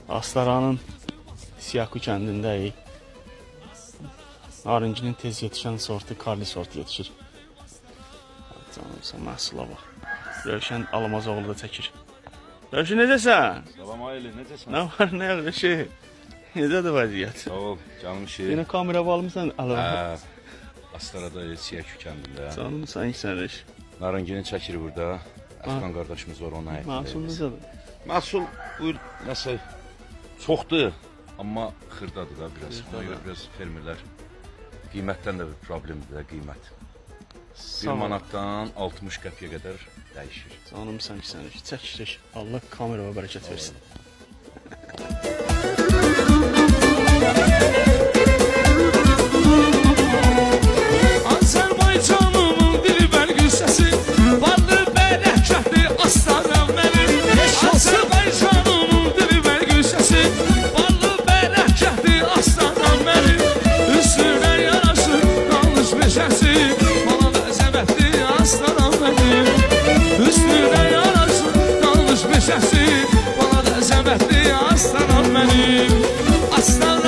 Astaranın Siyaku kəndindəyik. Narıncının tez yetişən sortu karli sortu yetişir. Canımsa məhsula bax. Rövşən Almazoğlu da çəkir. Rövşən necəsən? Salam Ayeli, necəsən? Nə var, nə yox, şey? Necədir vəziyyət? Sağ ol, canım şey. Yenə kamera almısan? Astarada Siyakü kəndində. Canımsan sənəş. Narıngini çəkir burada. Əfqan qardaşımız var, ona əyət. Mahsul necədir? Mahsul buyur, nəsə çoxdur, amma xırdadır da biraz. Ona görə biraz fermerlər qiymətdən də bir problemdir də qiymət. 1 manatdan 60 qəpiyə qədər dəyişir. Canım sən çəkirik. Allah kameraya bərəkət versin. Azərbaycanımın dilbər gülsəsi, varlı bərəkətli aslanım mənim. Azərbaycanımın dilbər gülsəsi, varlı bərəkətli aslanım mənim. Üstünə yaraşır qalmış meşəsi, bana da əzəmətli aslanım mənim. Üstünə yaraşır qalmış meşəsi, bana da əzəmətli aslanım mənim. Aslanım